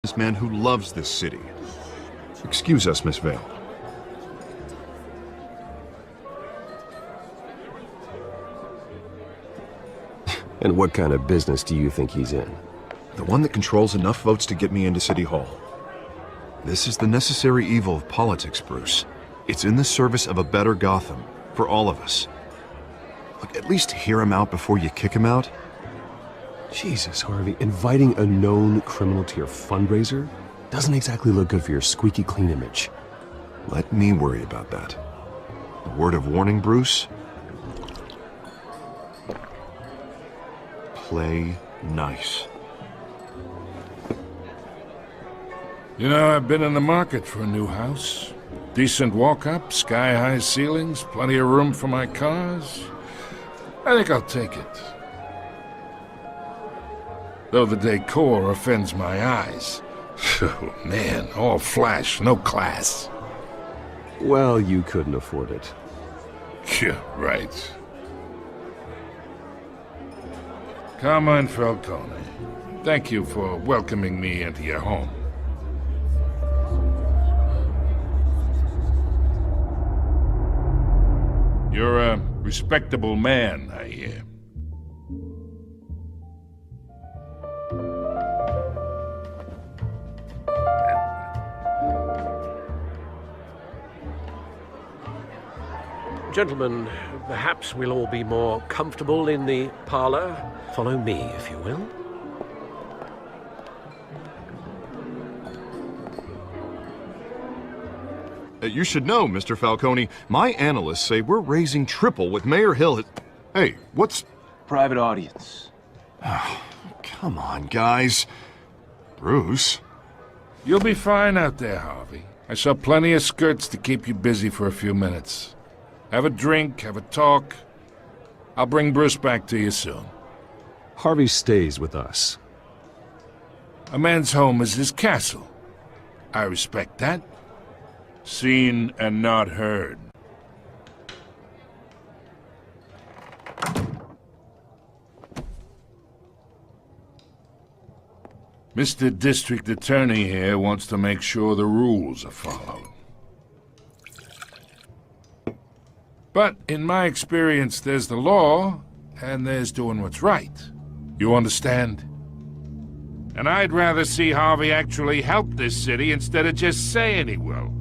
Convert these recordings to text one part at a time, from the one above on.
businessman who loves this city. Excuse us, Miss Vale. And what kind of business do you think he's in? The one that controls enough votes to get me into City Hall. This is the necessary evil of politics, Bruce. It's in the service of a better Gotham, for all of us. Look, at least hear him out before you kick him out. Jesus, Harvey, inviting a known criminal to your fundraiser doesn't exactly look good for your squeaky clean image. Let me worry about that. A word of warning, Bruce? Play nice. You know, I've been in the market for a new house. Decent walk-up, sky-high ceilings, plenty of room for my cars. I think I'll take it. Though the decor offends my eyes. Oh, man, all flash, no class. Well, you couldn't afford it. Yeah, right. Carmine Falcone, thank you for welcoming me into your home. You're a respectable man, I hear. Gentlemen, perhaps we'll all be more comfortable in the parlor. Follow me, if you will. You should know, Mr. Falcone, my analysts say we're raising triple what Mayor Hill has... Hey, what's... Private audience. Come on, guys. Bruce? You'll be fine out there, Harvey. I saw plenty of skirts to keep you busy for a few minutes. Have a drink, have a talk. I'll bring Bruce back to you soon. Harvey stays with us. A man's home is his castle. I respect that. Seen and not heard. Mr. District Attorney here wants to make sure the rules are followed. But in my experience, there's the law, and there's doing what's right. You understand? And I'd rather see Harvey actually help this city instead of just saying he will.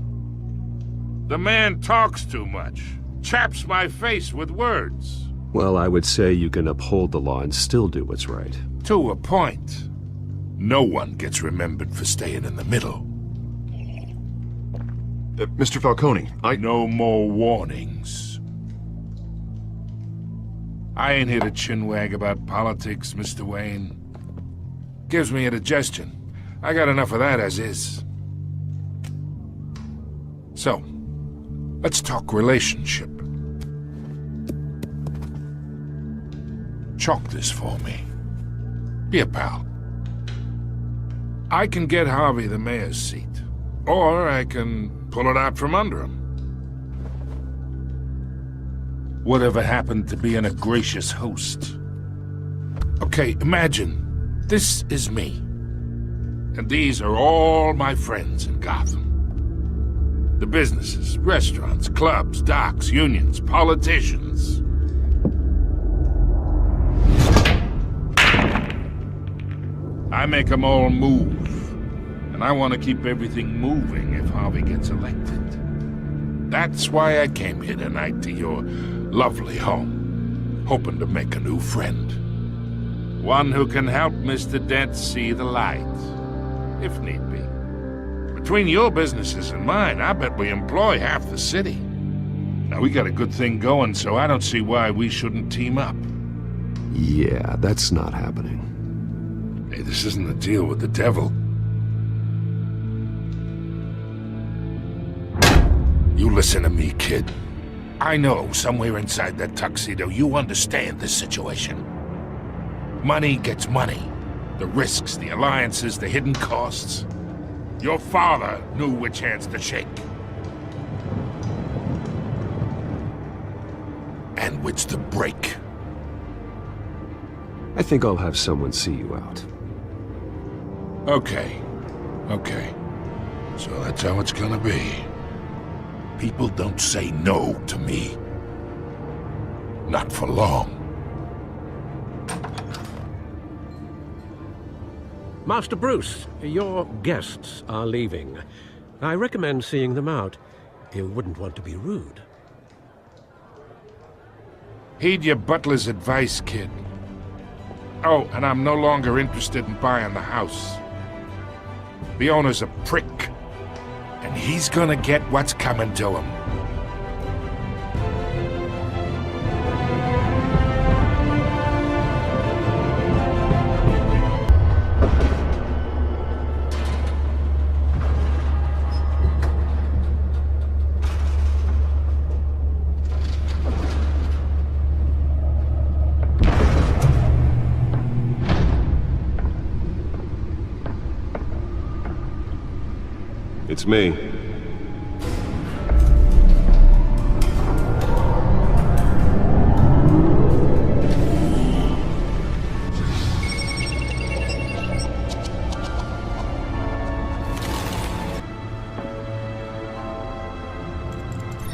The man talks too much, chaps my face with words. Well, I would say you can uphold the law and still do what's right. To a point. No one gets remembered for staying in the middle. Mr. Falcone, No more warnings. I ain't here to chinwag about politics, Mr. Wayne. Gives me indigestion. I got enough of that as is. So, let's talk relationship. Chalk this for me. Be a pal. I can get Harvey the mayor's seat, or I can pull it out from under him. Whatever happened to being a gracious host? Okay, imagine, this is me. And these are all my friends in Gotham. The businesses, restaurants, clubs, docks, unions, politicians. I make them all move. And I want to keep everything moving if Harvey gets elected. That's why I came here tonight to your lovely home, hoping to make a new friend. One who can help Mr. Dent see the light, if need be. Between your businesses and mine, I bet we employ half the city. Now, we got a good thing going, so I don't see why we shouldn't team up. Yeah, that's not happening. Hey, this isn't a deal with the devil. You listen to me, kid. I know somewhere inside that tuxedo you understand this situation. Money gets money. The risks, the alliances, the hidden costs. Your father knew which hands to shake. And which to break. I think I'll have someone see you out. Okay. Okay. So that's how it's gonna be. People don't say no to me. Not for long. Master Bruce, your guests are leaving. I recommend seeing them out. You wouldn't want to be rude. Heed your butler's advice, kid. Oh, and I'm no longer interested in buying the house. The owner's a prick, and he's gonna get what's coming to him. It's me.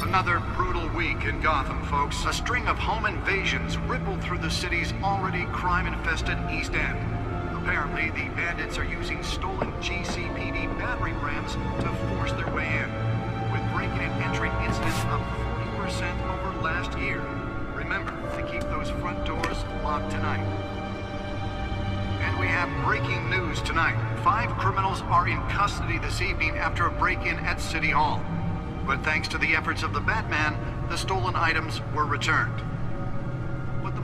Another brutal week in Gotham, folks. A string of home invasions rippled through the city's already crime-infested East End. Apparently, the bandits are using stolen GCPD battering rams to force their way in, with breaking and entering incidents up 40% over last year. Remember to keep those front doors locked tonight. And we have breaking news tonight. 5 criminals are in custody this evening after a break-in at City Hall. But thanks to the efforts of the Batman, the stolen items were returned.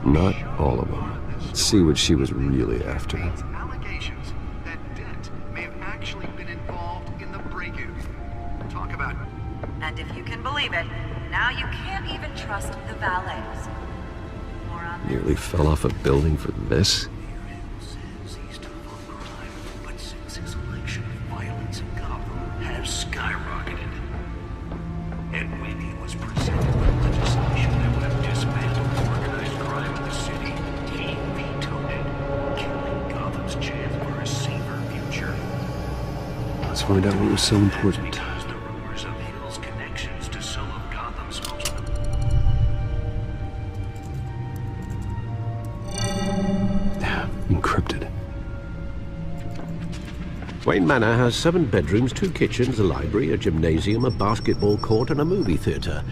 Not all of them. Let's see what she was really after. Allegations that Dent may have actually been involved in the break-in. Talk about it. And if you can believe it, now you can't even trust the valets. More on this. Nearly fell off a building for this? Says he's tough on crime, but since his election, violence in Gotham has skyrocketed. And when he was presented with legislation that would have dismantled organized crime in the city, he vetoed it, killing Gotham's chance for a safer future. Let's find out what was so important. Because the rumors of Hill's connections to some of Gotham's most... Encrypted. Wayne Manor has 7 bedrooms, 2 kitchens, a library, a gymnasium, a basketball court, and a movie theater.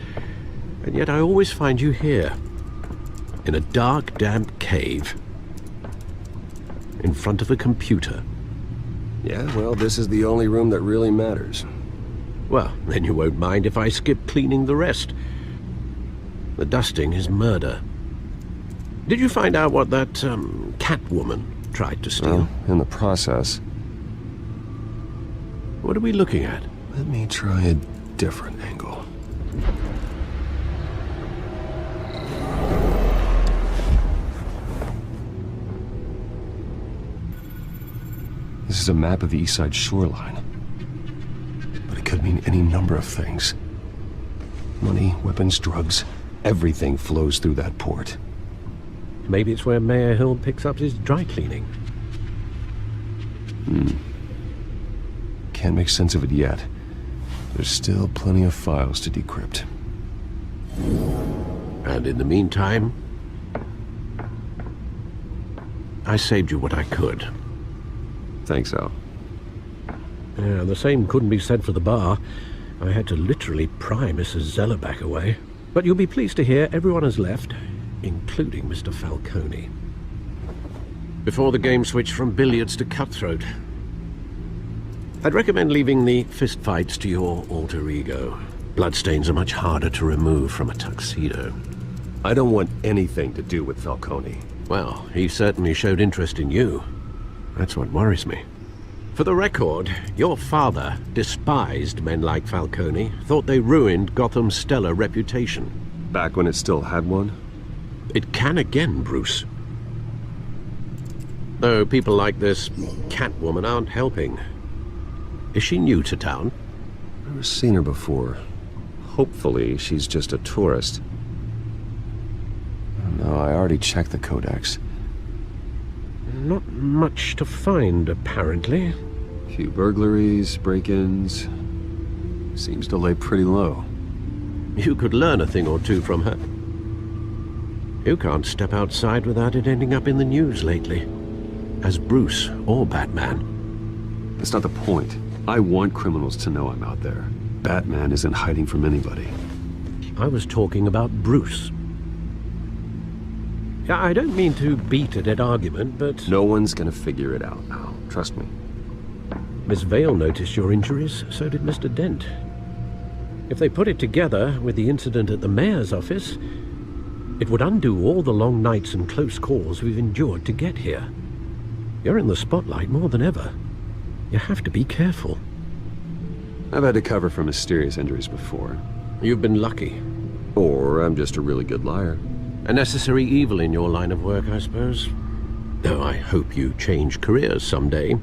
And yet I always find you here, in a dark, damp cave, in front of a computer. Yeah, well, this is the only room that really matters. Well, then you won't mind if I skip cleaning the rest. The dusting is murder. Did you find out what that, Catwoman tried to steal? Well, in the process. What are we looking at? Let me try a different angle. This is a map of the East Side shoreline. But it could mean any number of things. Money, weapons, drugs, everything flows through that port. Maybe it's where Mayor Hill picks up his dry cleaning. Can't make sense of it yet. There's still plenty of files to decrypt. And in the meantime, I saved you what I could. Thanks, Al. Yeah, the same couldn't be said for the bar. I had to literally pry Mrs. Zeller back away. But you'll be pleased to hear everyone has left, including Mr. Falcone. Before the game switched from billiards to cutthroat. I'd recommend leaving the fistfights to your alter ego. Bloodstains are much harder to remove from a tuxedo. I don't want anything to do with Falcone. Well, he certainly showed interest in you. That's what worries me. For the record, your father despised men like Falcone, thought they ruined Gotham's stellar reputation. Back when it still had one? It can again, Bruce. Though people like this Catwoman aren't helping. Is she new to town? I've never seen her before. Hopefully, she's just a tourist. No, I already checked the codex. Not much to find, apparently. Few burglaries, break-ins. Seems to lay pretty low. You could learn a thing or two from her. You can't step outside without it ending up in the news lately. As Bruce or Batman. That's not the point. I want criminals to know I'm out there. Batman isn't hiding from anybody. I was talking about Bruce. I don't mean to beat a dead argument, but... No one's gonna figure it out now. Trust me. Miss Vale noticed your injuries, so did Mr. Dent. If they put it together with the incident at the mayor's office, it would undo all the long nights and close calls we've endured to get here. You're in the spotlight more than ever. You have to be careful. I've had to cover for mysterious injuries before. You've been lucky. Or I'm just a really good liar. A necessary evil in your line of work, I suppose. Though I hope you change careers someday.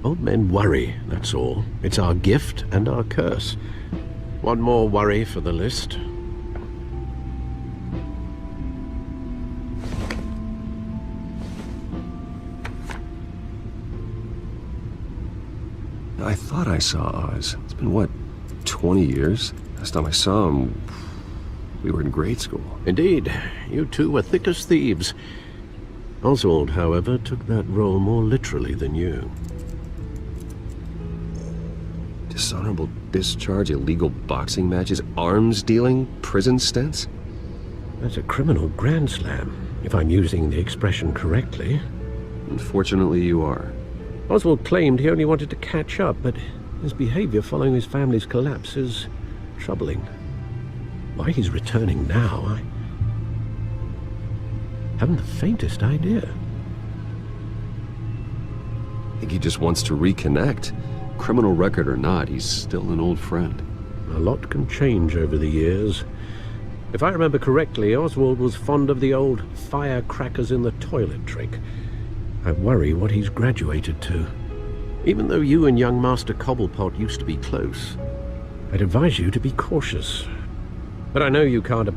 Old men worry, that's all. It's our gift and our curse. One more worry for the list. I thought I saw Oz. It's been, what, 20 years? Last time I saw him, we were in grade school. Indeed, you two were thick as thieves. Oswald, however, took that role more literally than you. Dishonorable discharge, illegal boxing matches, arms dealing, prison stints? That's a criminal grand slam, if I'm using the expression correctly. Unfortunately, you are. Oswald claimed he only wanted to catch up, but his behavior following his family's collapse is troubling. Why he's returning now, I haven't the faintest idea. I think he just wants to reconnect. Criminal record or not, he's still an old friend. A lot can change over the years. If I remember correctly, Oswald was fond of the old firecrackers in the toilet trick. I worry what he's graduated to. Even though you and young Master Cobblepot used to be close, I'd advise you to be cautious. But I know you can't